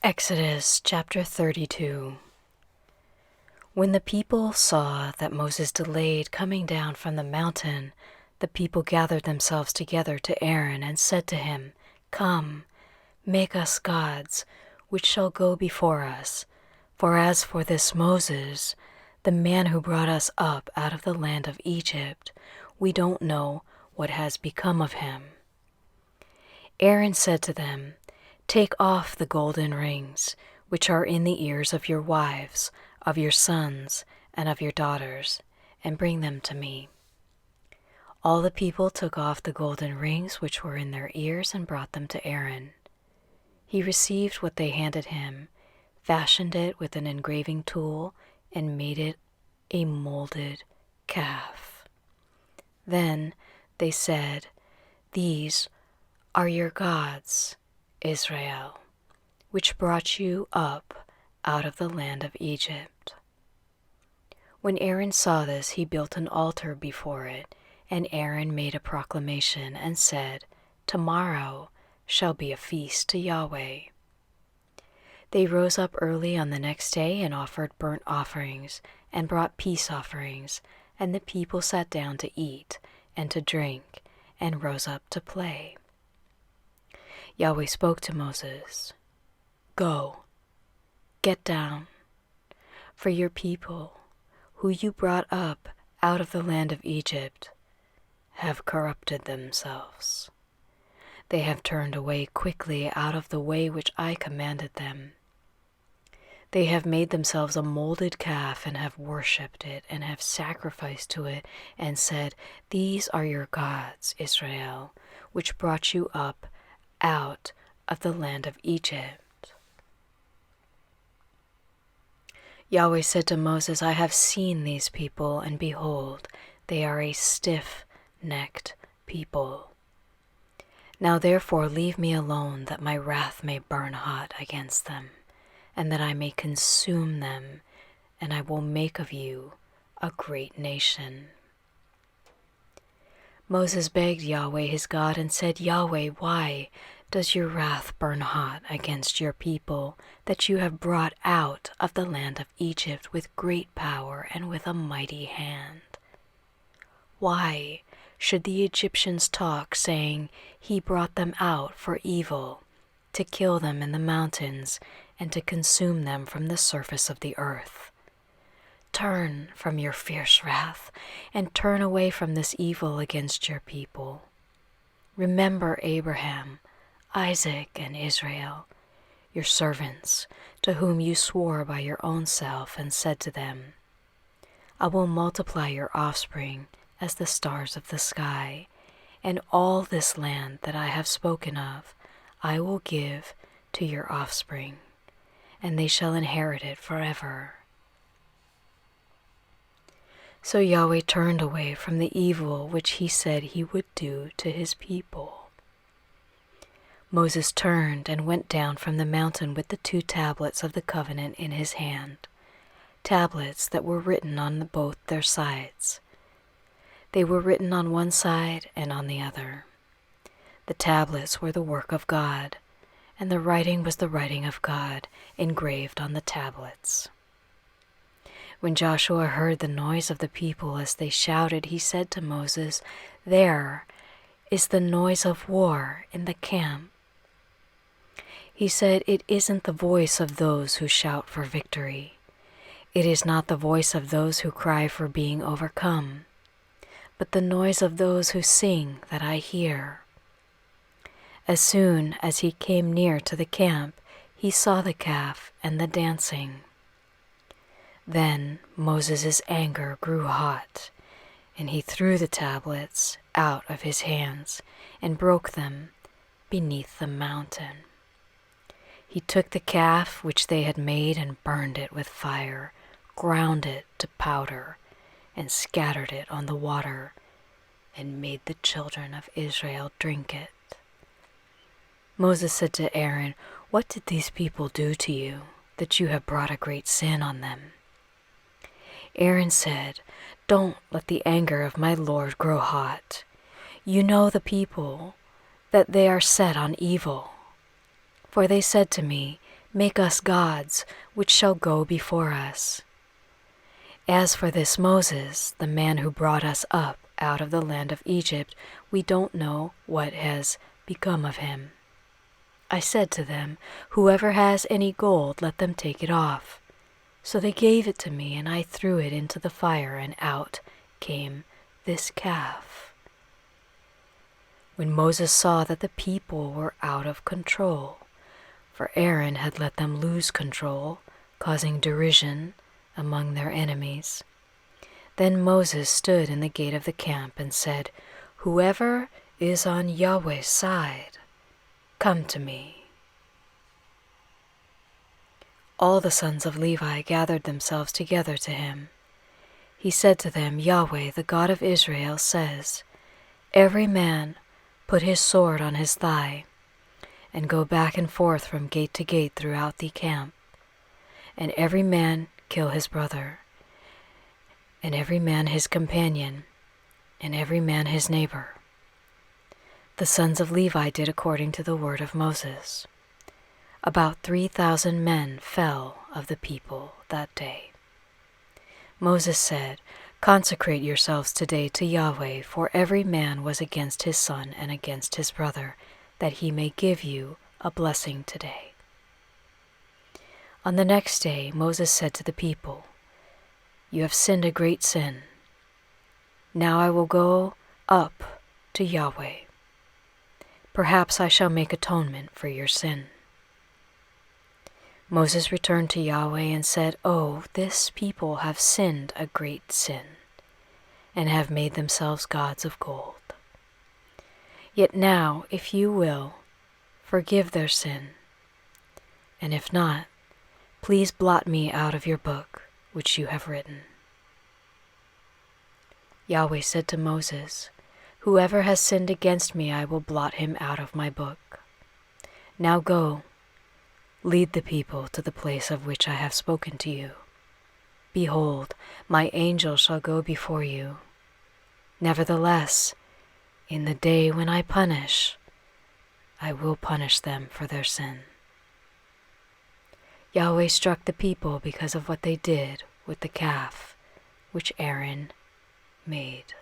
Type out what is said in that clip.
Exodus chapter 32. When the people saw that Moses delayed coming down from the mountain, the people gathered themselves together to Aaron and said to him, "Come, make us gods, which shall go before us. For as for this Moses, the man who brought us up out of the land of Egypt, we don't know what has become of him." Aaron said to them, "Take off the golden rings, which are in the ears of your wives, of your sons, and of your daughters, and bring them to me." All the people took off the golden rings which were in their ears and brought them to Aaron. He received what they handed him, fashioned it with an engraving tool, and made it a molded calf. Then they said, "These are your gods, Israel, which brought you up out of the land of Egypt." When Aaron saw this, he built an altar before it, and Aaron made a proclamation and said, "Tomorrow shall be a feast to Yahweh." They rose up early on the next day and offered burnt offerings and brought peace offerings, and the people sat down to eat and to drink and rose up to play. Yahweh spoke to Moses, "Go, get down, for your people, who you brought up out of the land of Egypt, have corrupted themselves. They have turned away quickly out of the way which I commanded them. They have made themselves a molded calf and have worshipped it and have sacrificed to it and said, 'These are your gods, Israel, which brought you up out of the land of Egypt.'" Yahweh said to Moses, "I have seen these people, and behold, they are a stiff-necked people. Now therefore leave me alone, that my wrath may burn hot against them, and that I may consume them, and I will make of you a great nation." Moses begged Yahweh his God and said, "Yahweh, why does your wrath burn hot against your people, that you have brought out of the land of Egypt with great power and with a mighty hand? Why should the Egyptians talk, saying, 'He brought them out for evil, to kill them in the mountains and to consume them from the surface of the earth'? Turn from your fierce wrath and turn away from this evil against your people. Remember Abraham, Isaac, and Israel, your servants, to whom you swore by your own self and said to them, 'I will multiply your offspring as the stars of the sky, and all this land that I have spoken of I will give to your offspring, and they shall inherit it forever.'" So Yahweh turned away from the evil which he said he would do to his people. Moses turned and went down from the mountain with the 2 tablets of the covenant in his hand, tablets that were written on both their sides. They were written on one side and on the other. The tablets were the work of God, and the writing was the writing of God engraved on the tablets. When Joshua heard the noise of the people as they shouted, he said to Moses, "There is the noise of war in the camp." He said, "It isn't the voice of those who shout for victory. It is not the voice of those who cry for being overcome, but the noise of those who sing that I hear." As soon as he came near to the camp, he saw the calf and the dancing. Then Moses' anger grew hot, and he threw the tablets out of his hands and broke them beneath the mountain. He took the calf which they had made and burned it with fire, ground it to powder, and scattered it on the water, and made the children of Israel drink it. Moses said to Aaron, "What did these people do to you, that you have brought a great sin on them?" Aaron said, "Don't let the anger of my Lord grow hot. You know the people, that they are set on evil. For they said to me, Make us gods, which shall go before us. As for this Moses, the man who brought us up out of the land of Egypt, we don't know what has become of him." I said to them, "Whoever has any gold, let them take it off." So they gave it to me, and I threw it into the fire, and out came this calf. When Moses saw that the people were out of control, for Aaron had let them lose control, causing derision among their enemies, then Moses stood in the gate of the camp and said, "Whoever is on Yahweh's side, come to me." All the sons of Levi gathered themselves together to him. He said to them, "Yahweh, the God of Israel, says, every man put his sword on his thigh, and go back and forth from gate to gate throughout the camp, and every man kill his brother, and every man his companion, and every man his neighbor." The sons of Levi did according to the word of Moses. About 3,000 men fell of the people that day. Moses said, "Consecrate yourselves today to Yahweh, for every man was against his son and against his brother, that he may give you a blessing today." On the next day Moses said to the people, "You have sinned a great sin. Now I will go up to Yahweh. Perhaps I shall make atonement for your sin." Moses returned to Yahweh and said, "Oh, this people have sinned a great sin, and have made themselves gods of gold. Yet now, if you will, forgive their sin, and if not, please blot me out of your book which you have written." Yahweh said to Moses, "Whoever has sinned against me, I will blot him out of my book. Now go, lead the people to the place of which I have spoken to you. Behold, my angel shall go before you. Nevertheless, in the day when I punish, I will punish them for their sin." Yahweh struck the people because of what they did with the calf which Aaron made.